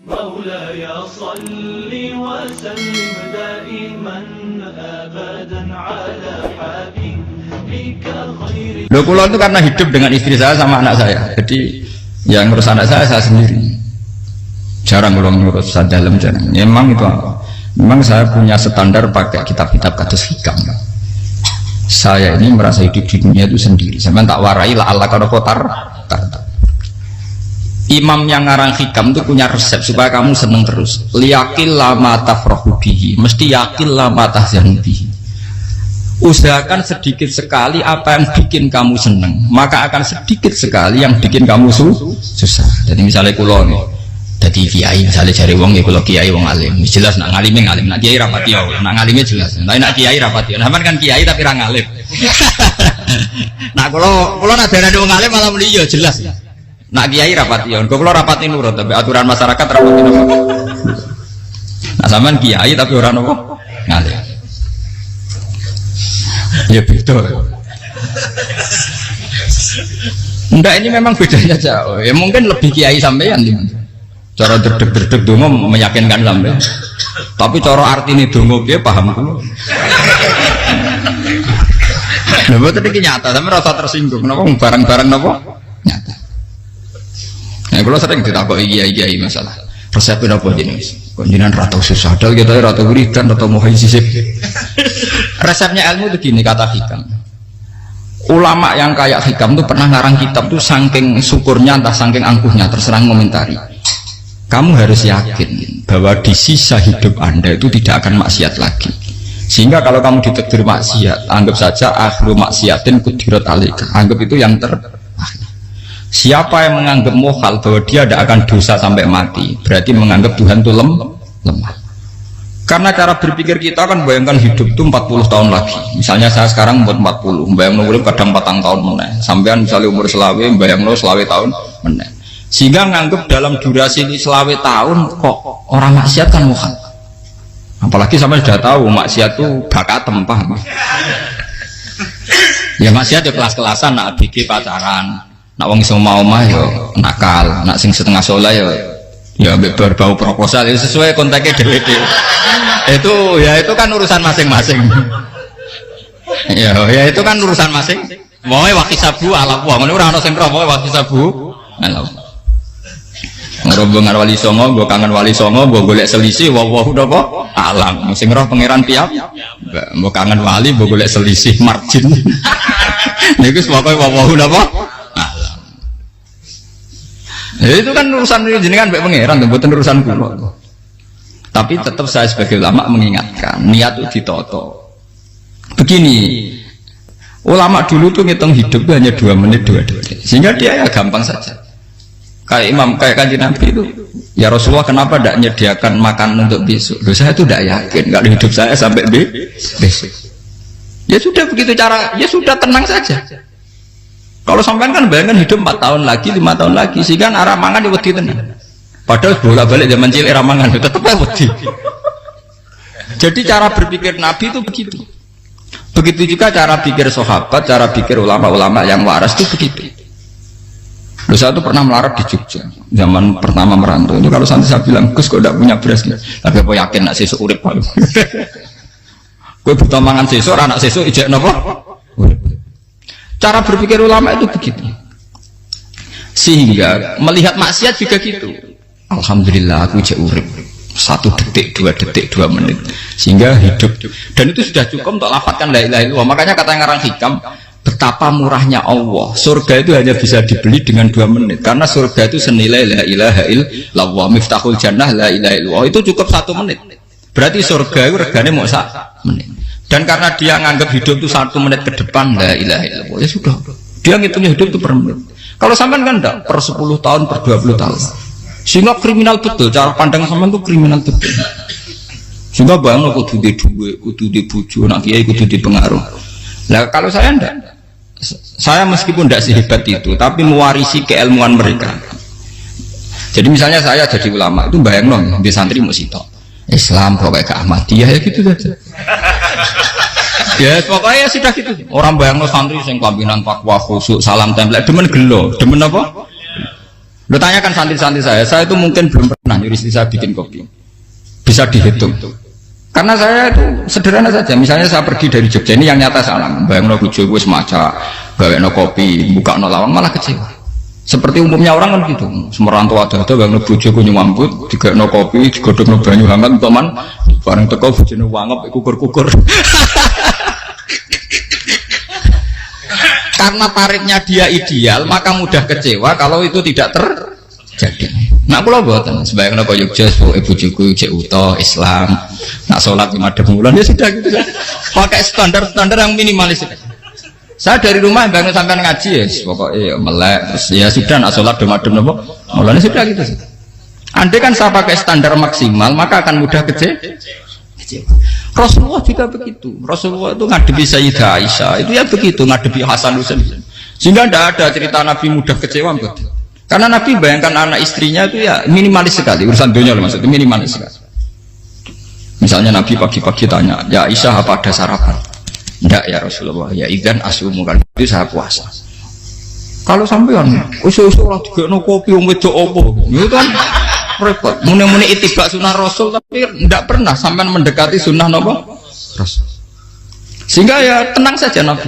مولاي صل وسلم دائما أبدا على حبيبك خير. Loh, kula itu karena hidup dengan istri saya sama anak saya, jadi yang ngurus anak saya sendiri. Jarang kula ngurus dalam jarang. Memang itu apa? Memang saya punya standar pakai kitab-kitab kados hikam. Saya ini merasa hidup di dunia itu sendiri. Saya tak warai lah Allah kalau kotar. Imam yang ngarang hikam itu punya resep supaya kamu seneng terus. Liyakil lama tafrahu bihi, mesti yakil lama tahzanu bihi. Usahakan sedikit sekali apa yang bikin kamu seneng, maka akan sedikit sekali yang bikin kamu susah. Jadi misalnya kulo nih, jadi kiai misalnya cari wong ya kulo kiai wong alim, jelas nak ngalim ngalim, nak kiai rapati ya, nak ngalimnya jelas. Tapi nak kiai rapati, nah kan kiai tapi orang ngalim. Nah kulo nak darah wong alim malah beliau jelas. Nak kiai rapati ya, kulo rapati nurut tapi aturan masyarakat rapati nurut. Nah sampean kiai tapi orang nopo ngalim. Ya betul. Enggak, ini memang bedanya jauh. Ya mungkin lebih kiai sampean cara derdek-derdek dongo meyakinkan sampean. Tapi cara artine dongo piye paham kulo. Lha boten iki nyata, sampe rasa tersinggung. Napa barang-barang napa? Nyata. Ya kula sering ditakoki kiai-kiai masalah. Resepnya apa jenenge? Konjinan rata susah, dal kita rata wiridan, rata mohon sisip. Resepnya ilmu itu gini kata hikam. Ulama yang kayak hikam itu pernah ngarang kitab tuh saking syukurnya entah saking angkuhnya terserah komentari. Kamu harus yakin bahwa di sisa hidup Anda itu tidak akan maksiat lagi. Sehingga kalau kamu ditakdir maksiat, anggap saja akhiru maksiatin kudirat alika. Anggap itu yang Siapa yang menganggap mohal bahwa dia tidak akan dosa sampai mati, berarti menganggap Tuhan itu lemah. Karena cara berpikir kita kan bayangkan hidup itu 40 tahun lagi. Misalnya saya sekarang umur 40, bayang umur kadang 4 tahun meneh. Sampean misalnya umur selawe, bayang selawe tahun meneh. Sehingga menganggap dalam durasi selawe tahun kok orang maksiat kan mohal. Apalagi sampai sudah tahu maksiat itu bakat tempah. Ya maksiat ya kelas-kelasan, nak bikin pacaran. Nak wong iso omah yo nakal, nak sing setengah soleh ya berbau proposal itu sesuai kontaknya DWD. Itu kan urusan masing-masing. Ya itu kan urusan masing. Wae wakisabu ala wa, ngono ora ana sing roh wae wakisabu ala. Ngrobong wali songo, mbok kangen wali songo, mbok golek selisih wa napa alam. Sing roh pangeran piyap. Mbok kangen wali, mbok golek selisih margin. Niku pokoke wa napa itu kan urusan jenengan mbek pangeran, mboten urusan kula. Tapi tetap saya sebagai ulama mengingatkan, niat itu ditoto. Begini, ulama dulu tuh ngitung hidup itu hanya 2 menit 2 detik, sehingga dia ya gampang saja. Kayak Imam, kayak Kanjeng Nabi itu, ya Rasulullah kenapa tidak menyediakan makan untuk besok? Loh, saya itu tidak yakin kalau hidup saya sampai besok. Ya sudah begitu cara, ya sudah tenang saja. Kalau sampean kan bayangkan hidup 4 tahun lagi, 5 tahun lagi, sehingga arah mangan ya wedi tenan. Padahal bolak-balik zaman cilik arah mangan tetap wedi. Jadi cara berpikir Nabi itu begitu. Begitu juga cara pikir sahabat, cara pikir ulama-ulama yang waras itu begitu. Loh, saya itu pernah melarat di Jogja, zaman pertama merantau. Itu kalau nanti saya bilang, Gus kok tidak punya beras, tapi apa yakin nak sesuk urip Pak? Kowe butuh mangan sesuk, anak sesuk ijek napa? Cara berpikir ulama itu begitu. Sehingga melihat maksiat juga gitu. Alhamdulillah aku ijek urip 1 detik, 2 detik, 2 menit. Sehingga hidup. Dan itu sudah cukup untuk lafadzkan la ilaha illallah. Makanya kata yang ngarang hikam, betapa murahnya Allah. Surga itu hanya bisa dibeli dengan 2 menit. Karena surga itu senilai la ilaha illallah. Miftahul jannah la ilaha illallah. Itu cukup 1 menit. Berarti surga itu regane mau 1 menit. Dan karena dia nganggap hidup itu 1 menit ke depan, la ilaha illallah, ya sudah. Dia ngitungnya hidup itu per menit. Kalau sampean kan enggak, per 10 tahun, per 20 tahun. Sehingga kriminal betul, cara pandang sampean itu kriminal betul. Sehingga bayang kudu di duwe, kudu di bojo, nak kiai kudu di pengaruh. Nah kalau saya enggak, saya meskipun tidak sehebat itu, tapi mewarisi keilmuan mereka. Jadi misalnya saya jadi ulama, itu bayang dong, di santri mau sitok. Islam pokoknya ke Ahmadiyah ya gitu saja. Ya pokoknya ya sudah gitu. Orang bayang santri sing pampinan takwa khusyuk salam tempel demen gelo, demen apa? Lo tanyakan santri-santri saya itu mungkin belum pernah nyuruh istri saya bikin kopi. Bisa dihitung. Karena saya itu sederhana saja. Misalnya saya pergi dari Jogja, ini yang nyata saya alami. Bayang no bojo gue semaca, gawe no kopi, buka no lawang malah kecewa. Seperti umumnya orang kan gitu. Semerantau ada bayang no bojo gue nyuambut, digawe no kopi, digodok no banyu hangat, teman. Bareng teko bojone wangep kukur-kukur. Karena tarifnya dia ideal, maka mudah kecewa kalau itu tidak terjadi. Nak kula mboten, sebayang napa Yogya pokoke bojoku jek uta Islam. Nak salat di madhep wulan ya sudah gitu. Pakai standar-standar yang minimalis. Saya dari rumah bangun sampai ngaji ya, pokoknya melek terus ya sudah nak salat di madhep napa? Mulane sudah gitu. Andai kan saya pakai standar maksimal, maka akan mudah kecewa. Rasulullah juga begitu. Rasulullah itu ngadepi Sayyidah Aisyah itu ya begitu, ngadepi Hasan Husain. Sehingga tidak ada cerita Nabi mudah kecewa betul. Karena Nabi bayangkan anak istrinya itu ya minimalis sekali, urusan dunia maksudnya minimalis sekali. Misalnya Nabi pagi-pagi tanya, ya Aisyah apa ada sarapan? Tidak ya Rasulullah, ya idzan asumu kan itu saya puasa. Kalau sampean usul-usul orang juga no kopi wedok opo, itu kan repot. Muni-muni itibak sunnah Rasul tapi tidak pernah sampai mendekati sunnah Nabi Rasul. Sehingga ya tenang saja Nabi.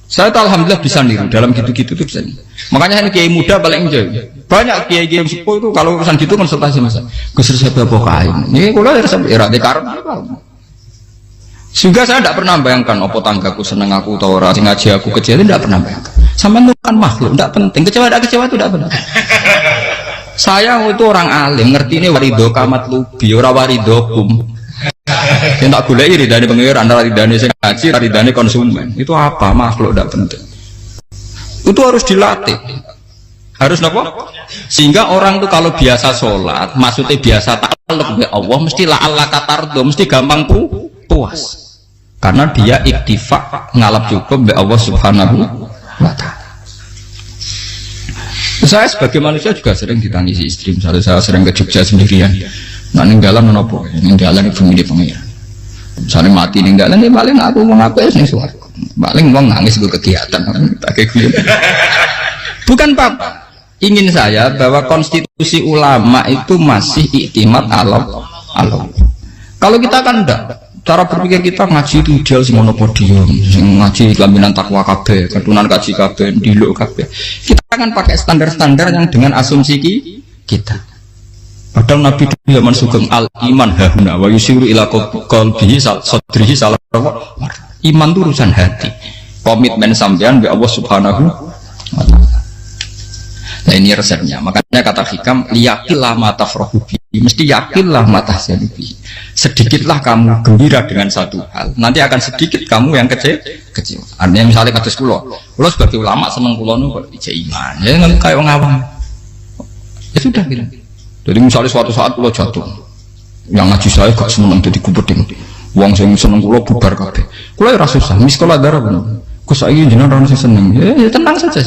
Saya tahu alhamdulillah bisa niru dalam gitu-gitu itu bisa. Makanya ini kiai muda paling enjoy. Banyak kiai-kiai sepuh itu kalau urusan gitu konsultasi masa. Gus resep apa kain. Ini kalau resep era dekarep. Sehingga saya tidak pernah bayangkan apa tanggaku seneng aku atau orang ngaji aku kecewa, tidak pernah bayangkan. Sama itu kan makhluk, tidak penting. Kecewa tidak kecewa itu tidak benar. Saya itu orang alim, ngerti ini warido kamat lubi, ora warido kum. Yang tak boleh ridane pengiran, antara ridane sing ngaji, ridane konsumen. Itu apa? Makhluk tidak penting. Itu harus dilatih. Harus apa? Sehingga orang itu kalau biasa sholat, maksudnya biasa ta'alluq bi Allah, mesti la'alla katardo, mesti gampang puas. Karena dia iktifak ngalap cukup bi Allah Subhanahu wa ta'ala. Saya sebagai manusia juga sering ditangisi istri. Misalnya saya sering ke Jogja sendirian. Nah ninggalan nopo, ninggalan ibu milih pengiran. Misalnya mati ninggalan, ya paling aku mau ngapain nih suaraku. Paling mau nangis gue kegiatan. Bukan apa. Ingin saya bahwa konstitusi ulama itu masih iktimat Allah. Kalau kita kan enggak. Cara berpikir kita ngaji itu ideal semua podium, ngaji laminan takwa kabeh, ketunan kaji kabeh, diluk kabeh. Kita akan pakai standar-standar yang dengan asumsi kita. Padahal Nabi zaman sugeng al iman hahuna wa yusiru ila qalbihi sadrihi salah. Iman itu urusan hati. Komitmen sampean be Allah Subhanahu wa taala. Nah ini resepnya. Makanya kata hikam yakinlah mata frohubi, mesti yakinlah mata selibi. Sedikitlah kamu gembira dengan satu hal, nanti akan sedikit kamu yang kecewa. Artinya misalnya kados kula sebagai ulama seneng kula nu kok ijek iman. Ya nggak kayak orang awam. Ya sudah gitu. Jadi misalnya suatu saat kula jatuh, yang ngaji saya gak seneng jadi kubeding. Wong sing seneng kula bubar kabeh. Kula ya ora susah, miskola darah bener. Gus saiki jenengan ora seneng. Ya tenang saja.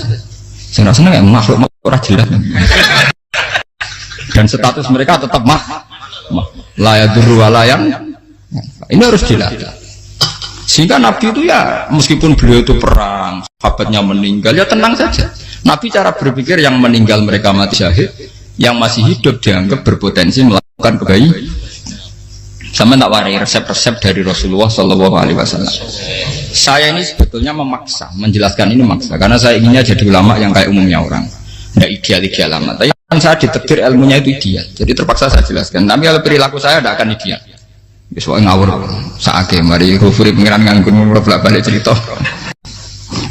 Sing ora seneng ya makhluk ora jelas. Dan status mereka tetap layaduru walayan. Ini harus dilatih. Sehingga Nabi itu ya meskipun beliau itu perang, sahabatnya meninggal ya tenang saja. Nabi cara berpikir yang meninggal mereka mati syahid, yang masih hidup dianggap berpotensi melakukan kebaikan. Sama tak warai resep-resep dari Rasulullah Shallallahu Alaihi Wasallam. Saya ini sebetulnya memaksa, menjelaskan ini maksa, karena saya inginnya jadi ulama yang kayak umumnya orang, tidak ideal amat. Tapi saya ditakdir ilmunya itu ideal, jadi terpaksa saya jelaskan. Tapi kalau perilaku saya tidak akan ideal. Soalnya ngawur, saake mari kufuri pengiran nganggur bolak balik cerita.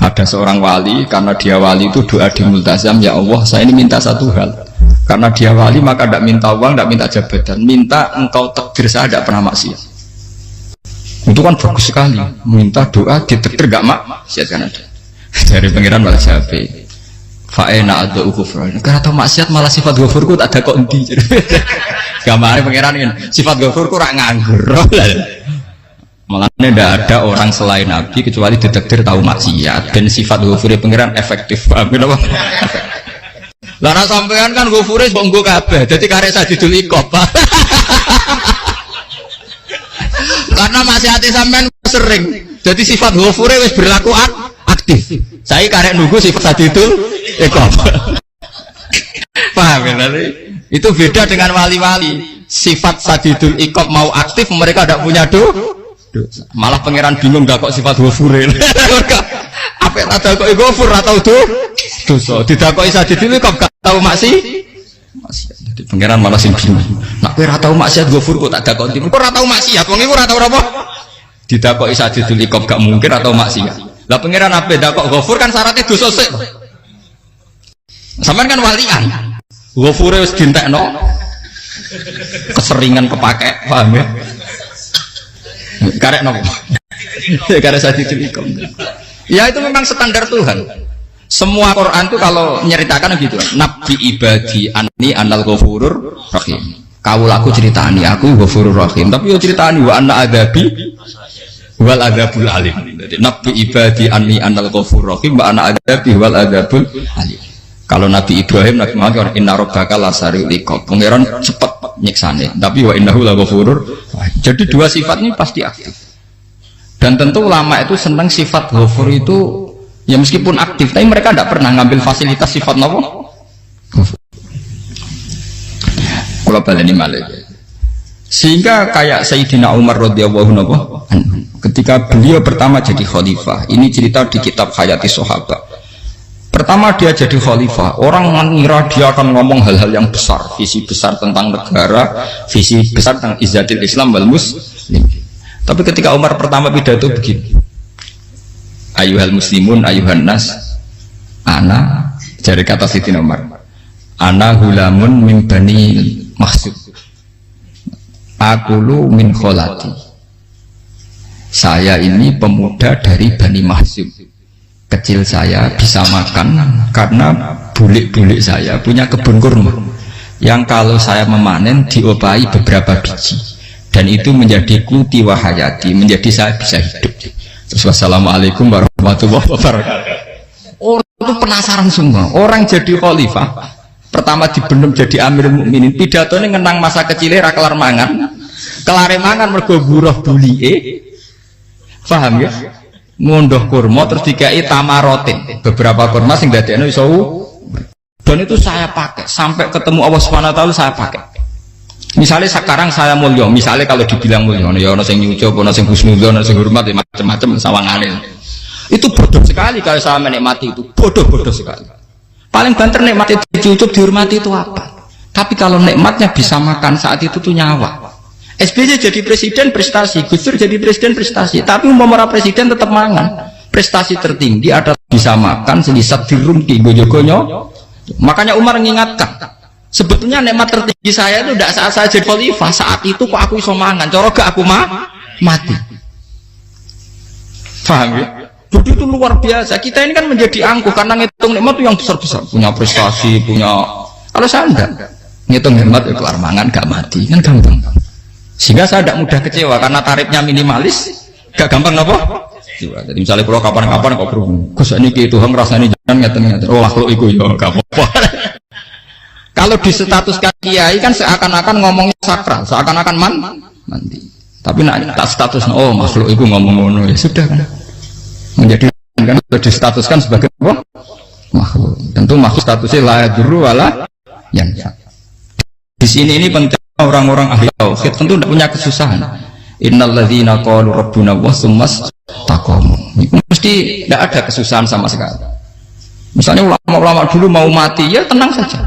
Ada seorang wali, karena dia wali itu doa di multazam, ya Allah saya ini minta satu hal. Karena dia wali maka tidak minta uang, tidak minta jabatan, minta engkau takdir saya tidak pernah maksiat. Itu kan bagus sekali, minta doa ditakdir gak maksiat kan ada. Dari pengiran malah Syafi'i. Fa'ena ada ukufran. Karena tahu maksiat malah sifat ghafurku tak ada kondi. Gambarnya pengiran ini sifat ghafurku rak nganggur. Malah tidak ada orang selain Nabi kecuali ditakdir tahu maksiat dan sifat ghafurnya pengiran efektif. Kenapa? Lara sampean kan ghafure mbok kabeh. Dadi karek sajidul iqab. Karena maksiate sampean sering. Jadi sifat ghafure wis berlaku aktif. Saya karek nunggu sifat sajidul iqab. Paham? Paham ya? Itu beda dengan wali-wali. Sifat sadidul iqab mau aktif, mereka tidak punya dosa. Malah pangeran bingung gak kok sifat ghafuril. Apa ada kok ghafur atau dosa? Didakoki sadidul iqab gak tahu maksiat. Jadi pangeran malah sing bingung. Nak kowe ora tau maksiat ghafur kok tak dakoki. Kok ora tau maksiat, wong iku ora tau apa? Didakoki sadidul iqab gak mungkin atau maksiat. Lah pangeran apa dakok ghafur kan syaratnya dosa sik. Sampeyan kan walian. Ghafure wis dientekno. Keseringan kepake, paham ya? Karek nopo? Karek sadidul iqab. Ya itu memang standar Tuhan. Semua Quran itu kalau nyeritakan gitu. Nabi ibadi anni anal ghafurur rahim. Kaulaku ceritani aku ghafurur rahim, tapi yo ceritani wa anna adabi wal adabul alim. Jadi Nabi ibadi anni anal ghafurur rahim wa anna adabi wal adabul alim. Kalau Nabi Ibrahim, Nabi Muhammad, inna rabbaka lasari'ul iqab. Pangeran cepat nyiksane, tapi wa innahu laghafurur. Jadi dua sifat ini pasti aktif. Dan tentu ulama itu senang sifat ghafur itu, ya meskipun aktif, tapi mereka tidak pernah ngambil fasilitas sifat apa? Kalau baleni malih. Sehingga kayak Sayyidina Umar radhiyallahu anhu, ketika beliau pertama jadi khalifah, ini cerita di kitab Hayati Sahabat. Pertama dia jadi khalifah, orang mengira dia akan ngomong hal-hal yang besar, visi besar tentang negara, visi besar tentang izzatil Islam wal muslim. Tapi ketika Umar pertama pidato begini, ayuhal muslimun ayuhan nas, ana, dari kata Sayyidina Umar, ana hulamun min bani Mahsub, akulu min kholati, saya ini pemuda dari Bani Mahsub. Kecil saya bisa makan karena bulik-bulik saya punya kebun kurma yang kalau saya memanen diopahi beberapa biji, dan itu menjadi kuti wahayati, menjadi saya bisa hidup. Terus wassalamualaikum warahmatullahi wabarakatuh. Orang itu penasaran semua. Orang jadi khalifah pertama dibenem jadi amirul mukminin, pidatonya ngenang masa kecilnya ra kelar mangan, kelare mangan mergo buruh bulike, paham ya? Ngunduh kurma terus dikai tamarotin, beberapa kurma sing dadekno iso, dan itu saya pakai sampai ketemu Allah Subhanahu wa taala. Saya pakai misalnya sekarang saya mulya, misalnya kalau dibilang mulya ya ono sing nyucup, ono sing husnudzon, ono sing hormat, macam-macam sawangane, itu bodoh sekali kalau saya menikmati itu, bodoh sekali. Paling banter nikmati dicucup dihormati itu apa, tapi kalau nikmatnya bisa makan saat itu tuh nyawa. SBY jadi presiden prestasi, Gus Dur jadi presiden prestasi, tapi umpama presiden tetap mangan. Prestasi tertinggi ada bisa makan selisat dirumki gojo-gojo. Makanya Umar mengingatkan, sebetulnya nikmat tertinggi saya itu tidak saat saya jadi khalifah, saat itu kok aku iso mangan, coro gak aku mati. Paham ya? Jadi itu luar biasa. Kita ini kan menjadi angkuh karena ngitung nikmat itu yang besar-besar, punya prestasi, punya. Kalau saya enggak ngitung nikmat ya kelar mangan gak mati, kan gampang. Sehingga saya tidak mudah kecewa karena tarifnya minimalis, gak gampang apa? Jadi misalnya kalau kapan-kapan kok berhubung, Gus ini Tuhan rasanya jangan ngeten-ngeten. Oh makhluk itu ya gak apa-apa. Kalau di status kiai kan seakan-akan ngomongnya sakral, seakan-akan mandi. Tapi nak tak status, oh makhluk itu ngomong-ngomong ya sudah kan. Menjadi kan sudah distatuskan sebagai apa? Makhluk. Tentu makhluk statusnya la yadurru wala yanfa. Di sini ini penting. Orang-orang ahli tauhid tentu tidak punya kesusahan. Innalladzina qalu rabbuna wa tsummas taqamu. Itu mesti tidak ada kesusahan sama sekali. Misalnya ulama-ulama dulu mau mati, ya tenang saja.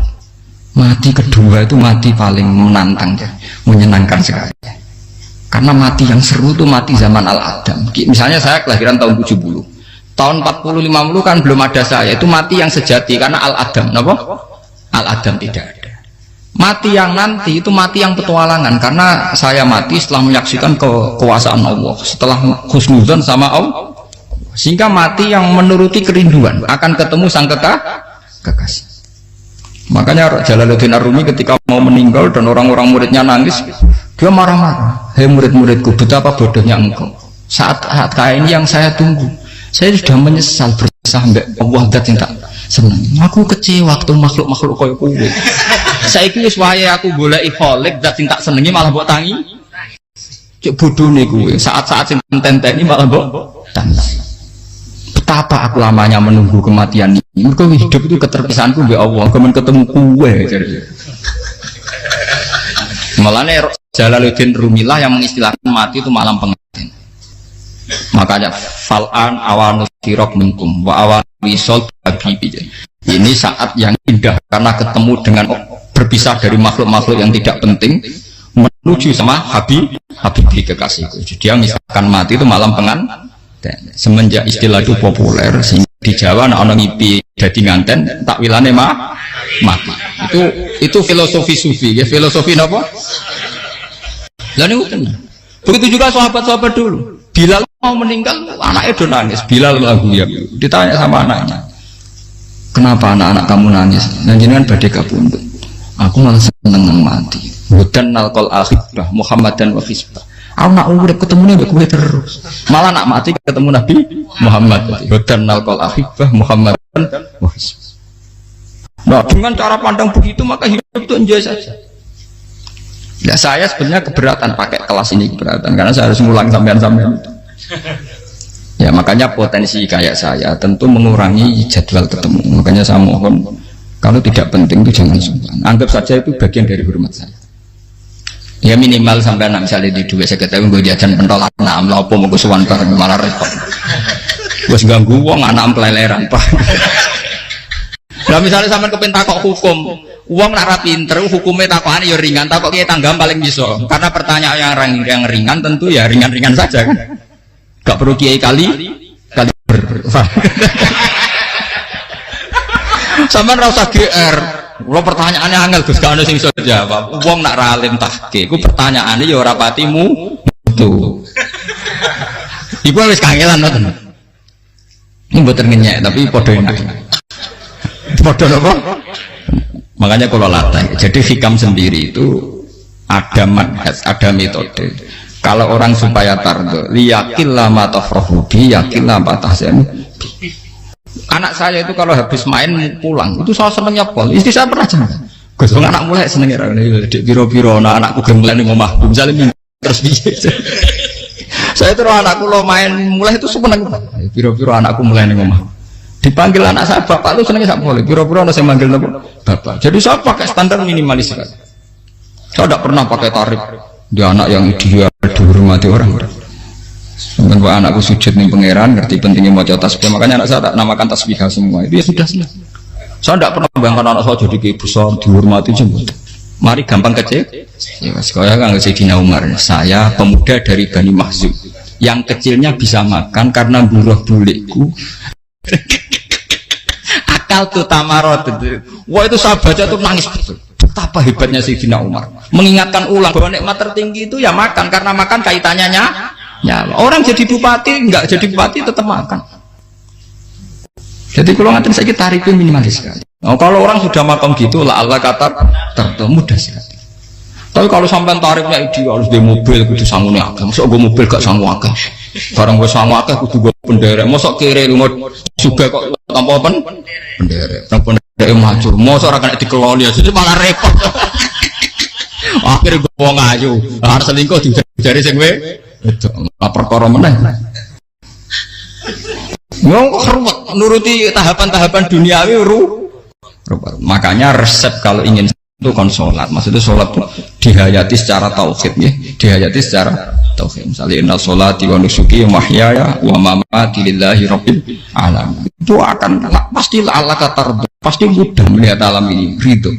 Mati kedua itu mati paling menantang ya, menyenangkan sekali. Karena mati yang seru itu mati zaman Al-Adam. Misalnya saya kelahiran tahun 70. Tahun 40-50 kan belum ada saya. Itu mati yang sejati karena Al-Adam. Kenapa? Al-Adam tidak ada. Mati yang nanti itu mati yang petualangan, karena saya mati setelah menyaksikan kekuasaan Allah, setelah husnudzon sama Allah, sehingga mati yang menuruti kerinduan akan ketemu sang kekasih. Makanya Jalaluddin Ar-Rumi ketika mau meninggal dan orang-orang muridnya nangis, dia marah-marah. Hei murid-muridku, betapa bodohnya engkau. Saat kayak ini yang saya tunggu, saya sudah menyesal berusaha mbak Allah dat yang tak senang. Aku kecewa waktu makhluk-makhluk koyo kowe. Saiki wis wayahe aku goleki kholik zat sing tak senengi malah mbok tangi. Cek bodone kuwe, saat-saat sing tenteni malah mbok tantang. Betapa aku lamanya menunggu kematian ini. Mergo hidup itu keterpisahanku mbek Allah, kemen ketemu kowe. Malane Jalaluddin Rumilah yang mengistilahkan mati itu malam pengantin. Makanya fal'an awanus sirok minkum wa awan wisol habibi. Ini saat yang indah karena ketemu dengan berpisah dari makhluk-makhluk yang tidak penting menuju sama Habib kekasihku. Dia misalkan mati itu malam pengantin. Semenjak istilah itu populer sehingga di Jawa anak ngipi jadi nganten takwilane mati. Itu filosofi sufi ya, filosofi apa? Lah niku tenan. Begitu juga sahabat-sahabat dulu. Bilal mau meninggal, anaknya udah nangis. Bilal lagu ya. Ditanya sama anaknya, kenapa anak-anak kamu nangis? Dan jenengan badhe kapundhut. Aku malah seneng nang mati. Hudan nalqal akhirah Muhammad dan wa hisbah. Aku nak urip ketemu nih kowe terus. Malah nak mati ketemu Nabi Muhammad. Hudan nalqal akhirah Muhammad dan wa hisbah. Nah, dengan cara pandang begitu maka hidup itu enjoy saja. Ya saya sebenarnya keberatan pakai kelas ini, keberatan karena saya harus ngulang sampean-sampean. Ya makanya potensi kayak saya tentu mengurangi jadwal ketemu. Makanya saya mohon kalau tidak penting itu jangan sungkan. Anggap saja itu bagian dari hormat saya. Ya minimal sampai misalnya di dua saya ketahui gue jajan pentolan enam lapo mau kesuwan bareng malah repot. Gue ganggu uang anak peleleran pak. Nah misalnya sampai kepentak kok hukum, uang nak pinter, hukumnya takokan ya ringan, takok kiai tanggam paling bisa. Karena pertanyaan yang ringan tentu ya ringan-ringan saja kan. Gak perlu kiai kali sampai rasa GR. Lo pertanyaannya angel Gus, gak ada sing iso jawab. Uang nak ralim tahke, ku pertanyaannya ya ora patimu tuh. Iku wis kangelan ngoten. Ini mboten ngenyek tapi padha enak. Padha apa? Makanya kalau latih. Jadi hikam sendiri itu ada manhaj, ada metode. Kalau orang supaya tardo, liyakillah ma tafrahubi, yakillah ma tahzan. Anak saya itu kalau habis main pulang, itu saya senengnya pol. Istri saya pernah jangan. Gus, anak mulai senengnya dek biro-biro, anakku gemelen ning omah. Misalnya terus biasa. Saya terus anakku lo main mulai itu seneng. Biro-biro anakku mulai ning omah. Dipanggil anak saya bapak itu senengnya sak boleh. Biro-biro ana sing manggil bapak. Jadi saya pakai standar minimalis sekali. Saya tidak pernah pakai tarif dia anak yang ideal dihormati orang. Sampai anakku sujud nih pangeran, ngerti pentingnya mau tasbih. Makanya anak saya tak namakan tasbihah semua. Itu ya sudah selesai. Saya tidak pernah bayangkan anak saya jadi kayak besar dihormati jemput. Mari gampang kecil. Ya, sekolah kan Sayyidina Umar. Saya pemuda dari Bani Mahzum. Yang kecilnya bisa makan karena buruh bulikku. Akal tuh tamarot. Wah itu saya baca tuh nangis betul. Betapa hebatnya Sayyidina Umar. Mengingatkan ulang bahwa nikmat tertinggi itu ya makan karena makan kaitannya ya, orang jadi bupati, enggak jadi bupati tetap makan. Jadi kalau ngatain saya tarifnya minimalis sekali. Nah, kalau orang sudah makan gitu, lah Allah kata tertentu mudah sekali. Tapi kalau sampai tarifnya ideal harus di mobil, kudu sanggup nih agak. Masuk gue mobil gak sanggup agak. Barang gue sanggup agak, kudu gue penderek. Masuk kiri lu mau juga kok tanpa penderek. Penderek maju. Masuk orang kena dikeloli, jadi malah repot. Akhirnya gue mau ngaju. Harus selingkuh jari sing itu lapor koromene. Ngomong ruwet nuruti tahapan-tahapan duniawi makanya resep kalau ingin itu kan sholat. Maksudnya sholat itu dihayati secara tauhid ya, dihayati secara tauhid. Misalnya inna sholati wa nusuki wa mahyaya wa mamati lillahi rabbil alamin. Itu akan pasti Allah kata pasti mudah melihat alam ini ridho.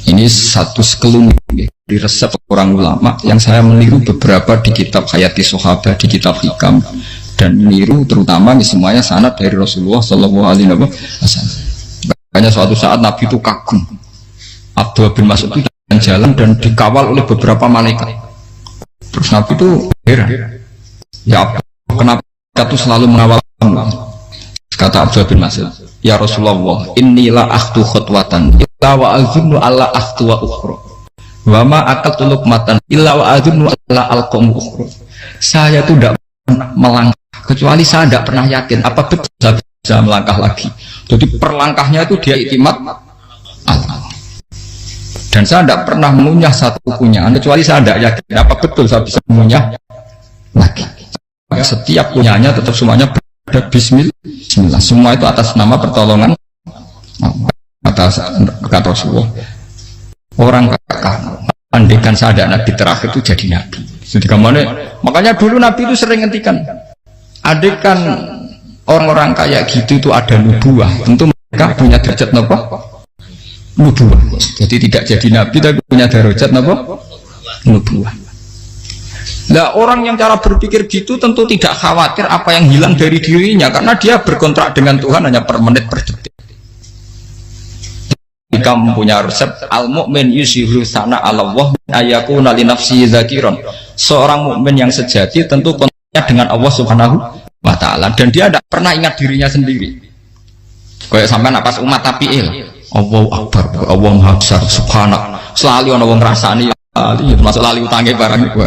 Ini satu sekelumit di resep orang ulama yang saya meniru beberapa di kitab Hayati Sahabat, di kitab Hikam, dan meniru terutama semuanya sanad dari Rasulullah Shallallahu Alaihi Wasallam. Makanya suatu saat Nabi itu kagum. Abdullah bin Mas'ud itu jalan dan dikawal oleh beberapa malaikat. Terus Nabi itu heran. Ya kenapa itu selalu mengawal kamu? Kata Abdullah bin Mas'ud, ya Rasulullah, inilah akhtu khutwatan illa wa azunnu alla akhtu wa ukhra wa ma aqaltu luqmatan illa wa azunnu alla alqamu ukhra. Saya itu tidak pernah melangkah kecuali saya tidak pernah yakin apa betul saya bisa melangkah lagi. Jadi perlangkahnya itu dia iktimat Allah. Dan saya tidak pernah mengunyah satu kunyahan kecuali saya tidak yakin apa betul saya bisa mengunyah lagi. Setiap kunyahnya tetap semuanya ada bismillah. Semua itu atas nama pertolongan atas kata Rasulullah. Orang kakak andaikan saya ada nabi terakhir itu jadi nabi. Jadi kemana? Makanya dulu nabi itu sering ngendikan, andaikan orang-orang kayak gitu itu ada nubuah, tentu mereka punya derajat apa? Nubuah. Jadi tidak jadi nabi tapi punya derajat apa? Nubuah. Nah orang yang cara berpikir gitu tentu tidak khawatir apa yang hilang dari dirinya, karena dia berkontrak dengan Tuhan hanya per menit per detik. Jika mempunyai resep al-mu'min yusiru sana Allah ayakuna li nafsi dzakiron. Seorang mukmin yang sejati tentu kontaknya dengan Allah Subhanahu wa taala dan dia tidak pernah ingat dirinya sendiri. Kayak sampai pas umat tapiil, Allahu akbar, Allah maha besar, subhanak. Selalu ana wong ngrasani masuk lali utange barang iku.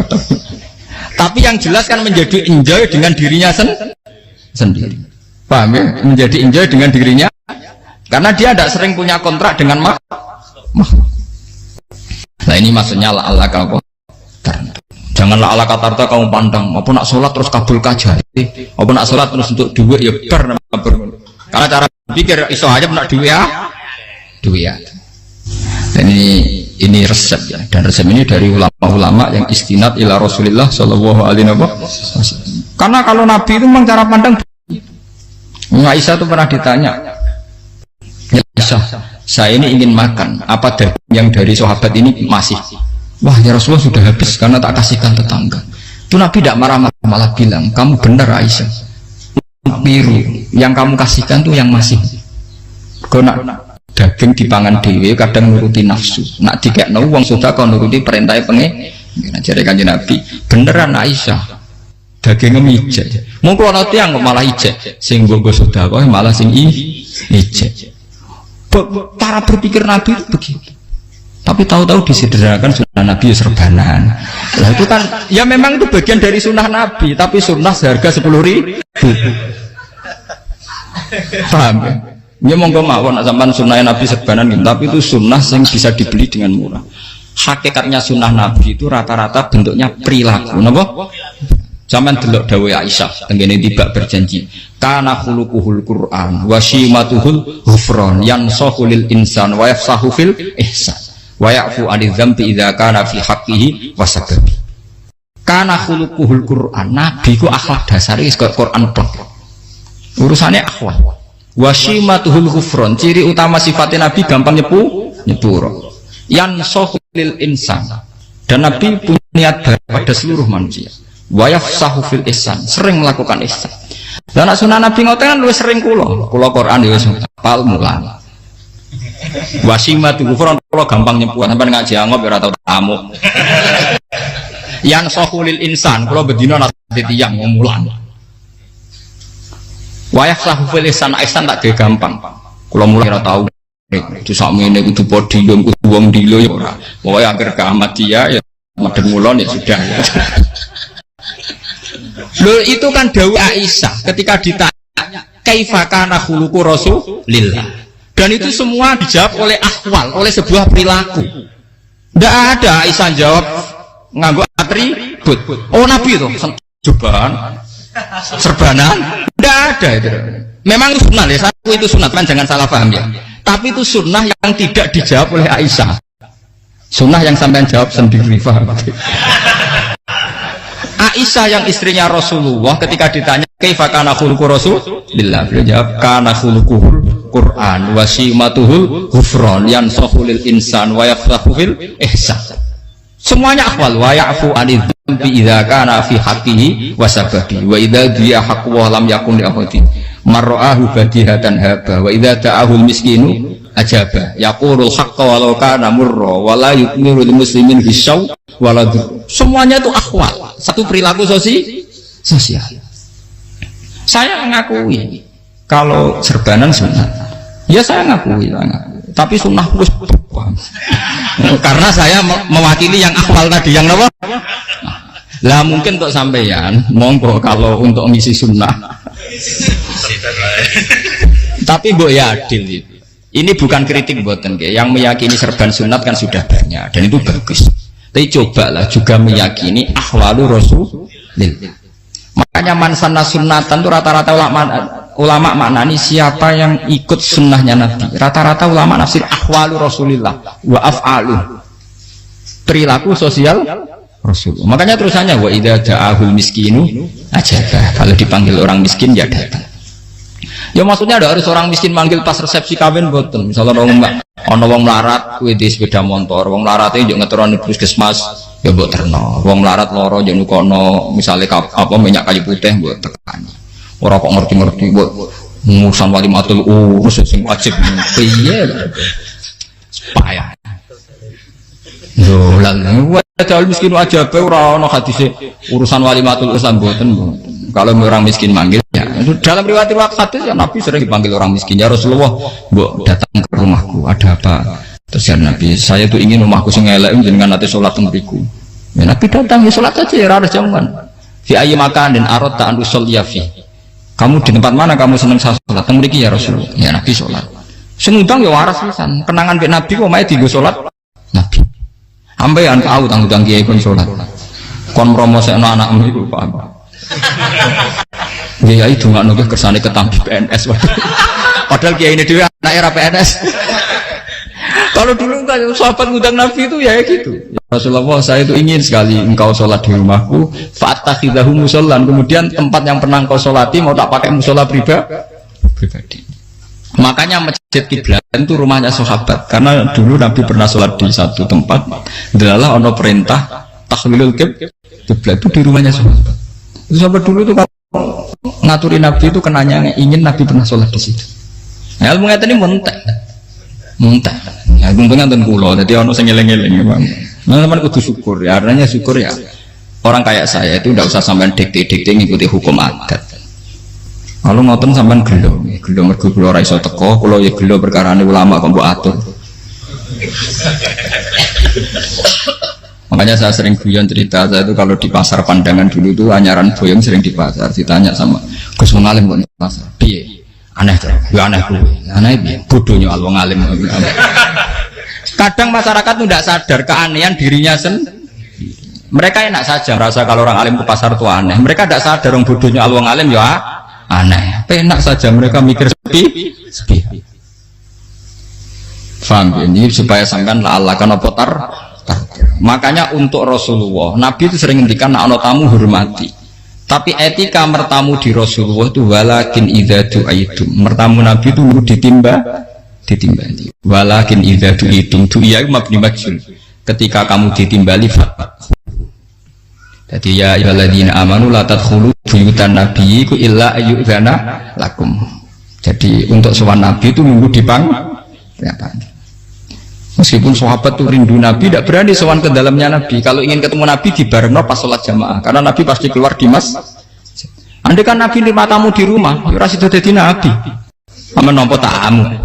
Tapi yang jelas kan menjadi enjoy dengan dirinya sendiri. Paham ya? Menjadi enjoy dengan dirinya karena dia tidak sering punya kontrak dengan makhluk. Nah ini maksudnya Allah kau janganlah Allah kata kamu pandang apa nak sholat terus kabul kaja apa nak sholat terus untuk duit ya ber karena cara pikir iso aja nak duit ya. Dan ini resep ya, dan resep ini dari ulama-ulama yang istinad ila Rasulillah sallallahu alaihi wasallam. Karena kalau Nabi itu memang cara pandang. Aisyah itu pernah ditanya, ya Aisyah, saya ini ingin makan, apa daging yang dari sahabat ini masih? Wah ya Rasulullah sudah habis karena tak kasihkan tetangga. Itu Nabi tidak marah-marah, malah bilang, kamu benar Aisyah, biru yang kamu kasihkan tuh yang masih. Kena daging dipangan dewe kadang nuruti nafsu, nak dikekno wong sudah kau nuruti perintah pengen. Jadi kanjeng Nabi beneran Aisyah dagingnya ijek. Mungkin orang tiang malah ijek, sing bogo sudah kau malah sing ijek. Cara berpikir Nabi itu begitu. Tapi tahu-tahu disederhanakan sunnah Nabi serbanan. Nah itu kan ya memang itu bagian dari sunnah Nabi, tapi sunnah seharga 10.000. Paham ya? Ya monggo mawon sampean sunnah Nabi serbanan gitu, tapi itu sunnah yang bisa dibeli dengan murah. Hakikatnya sunnah Nabi itu rata-rata bentuknya perilaku, napa? Zaman delok dawuh Aisyah tengene tibak berjanji, kana khuluquhul Qur'an wa shimatuhul ghufran yansahu lil insan wa yafsahu fil ihsan wa ya'fu 'anil dzambi idza kana fi haqqihi wa sababi. Kana khuluquhul Qur'an, Nabi ku akhlak dasare wis kaya Quran tok. Urusane akhlak. Wasimatuhul ghufron, ciri utama sifatnya Nabi gampang nyepuro. Yang sohulil insan, dan Nabi punya niat baik pada seluruh manusia. Wayaf sahufil ihsan, sering melakukan ihsan. Dan sunnah Nabi ngoten kan luwih sering kulo Quran ya wis hafal mulang. Wasimatuhul ghufron kulo gampang nyepuro, sampeyan ngaji angop ora tau tamu. Yang sohulil insan, kulo bedina nate tiyang mulang. Wayak sahufil ihsan tak gawe gampang. Kula mulai ora tau itu sakmene kudu podium kudu wong dilo ya ora. Pokoke akhir kiamat dia ya madhep mulon ya sudah. Loh itu kan dawuh Aisyah ketika ditanya kaifa kana khuluqu Rasulillah. Dan itu semua dijawab oleh ahwal, oleh sebuah perilaku. Tidak ada Aisyah jawab nganggo atribut. Oh Nabi itu cobaan serbanan tidak ada itu. Memang itu sunnah ya, satu itu sunnah kan, jangan salah paham ya. Tapi itu sunnah yang tidak dijawab oleh Aisyah. Sunnah yang sampean jawab sendiri, paham? Aisyah yang istrinya Rasulullah ketika ditanya kaifa kana khuluqu Rasulillah, beliau jawab kana khuluquhul Qur'an wa simatuhul ghufran yansahu lil insan wa yafsahu fil ihsan. Semuanya akhwal wa ya'fu 'anil dzambi idza kana fi haqqihi wa sababi wa idza dia haqqu wa lam yakun li ahadi marra'ahu badihatan haba wa idza ta'ahul miskinu ajaba yaqulul haqqa walau kana murra wa la yukmiru lil muslimin hisaw wala. Semuanya itu akhwal, satu perilaku sosial. Saya mengakui kalau serbanan sunnah ya, saya ngakui. Tapi sunnah terus karena saya mewakili yang akhwal tadi, yang apa? Lah mungkin untuk sampeyan monggo kalau untuk ngisi sunnah. Tapi mbok ya adil itu. Ini bukan kritik mboten nggih. Yang meyakini serban sunat kan sudah banyak dan itu bagus. Tapi cobalah juga meyakini ahwalu Rasulillah. Maka Makanya mansanna sunnatan itu rata-rata ulama maknani siapa yang ikut sunnahnya Nabi. Rata-rata ulama nafsir ahwalu Rasulillah wa af'alu, perilaku sosial Rasul. Makanya terusannya wa idza ja'ahul miskinu ajaba, kalau dipanggil orang miskin ya datang. Ya maksudnya ada harus orang miskin manggil pas resepsi kawin boten. Misalnya ono wong melarat kuwi di sepeda motor, wong melarate yo ngeteroni puskesmas ya mbok terno. Wong melarat loro yo nukono misale apa minyak kayu putih mbok tekani. Ora kok ngerti-ngerti mbok ngurusan walimatul urus sing wajib piye lho. Payah. Yo lan jauh miskin aja pe ora ono hadise urusan walimatul urus mboten. Kalau orang miskin manggil ya dalam riwayat hadis ya Nabi sering dipanggil orang miskin, ya Rasulullah mbok datang ke rumahku ada apa, terus ya Nabi saya tuh ingin rumahku sing elek jenengan nanti sholat temriku, ya Nabi datang ya sholat aja ya ada jaman fi ayyi makanin aradta an usolliya fi, kamu di tempat mana kamu seneng sholat temriki ya Rasulullah, ya Nabi sholat senudang ya waras pisan kenangan mbek Nabi kok mae dienggo sholat Nabi ampean tahu tanggung kiai kon sholat kon promosekno anakmu iku paham. Ya itu nggak nunggu kersane ketampi PNS padahal kiai ini dia anak era PNS. Kalau dulu kan sahabat ngundang Nabi itu ya gitu ya Rasulullah saya itu ingin sekali engkau sholat di rumahku fa'attakhidahu musollan, kemudian tempat yang pernah engkau sholati mau tak pakai musola pribadi. Makanya masjid kiblat itu rumahnya sahabat, karena dulu Nabi pernah sholat di satu tempat adalah ono perintah tahlilul kiblat itu di rumahnya sahabat. Sahabat dulu itu kalau ngaturi Nabi itu kenanya ingin Nabi pernah sholat di situ. Ya ilmu ngeten ini muntah. Ya untungnya ten kula, jadi ono sing eling-eling, Bang. Nah, teman kudu syukur ya, artinya syukur ya. Orang kayak saya itu tidak usah sampean dikte-dikte ngikuti hukum adat. Kalau ngoten sampean gelo mergo kula ora iso teko, kula ya gelo perkarane ulama kok mbok atur. Makanya saya sering guyon cerita, saya itu kalau di pasar Pandangan dulu itu anyaran boyong sering di pasar, ditanya sama Gus wong alim kok di pasar, piye? Aneh tuh, ya aneh kuwi. Aneh piye? Bodohnya wong alim. Kadang masyarakat itu tidak sadar keanehan dirinya sendiri. Mereka enak saja merasa kalau orang alim ke pasar itu aneh. Mereka tidak sadar orang bodohnya wong alim ya aneh. Enak saja mereka mikir sepi. Faham ini supaya sampean Allah kan apa tar. Makanya untuk Rasulullah Nabi itu sering ngendikan ana tamu hormati, tapi etika mertamu di Rasulullah itu walakin idza du'aitum, mertamu Nabi itu ditimbali walakin idza du'itum du'iya mabni majhul, ketika kamu ditimbali jadi ya ayyuhalladzina amanu la tadkhulu buyutan nabiyyi illa ayyudzana lakum, jadi untuk sowan Nabi itu nunggu di meskipun sahabat tuh rindu Nabi tidak berani sowan ke dalamnya Nabi. Kalau ingin ketemu Nabi di bareng pas sholat jamaah, karena Nabi pasti keluar di mas. Andai kan Nabi lima tamu di rumah, ya rasido dadi Nabi. Aman nompo tamu.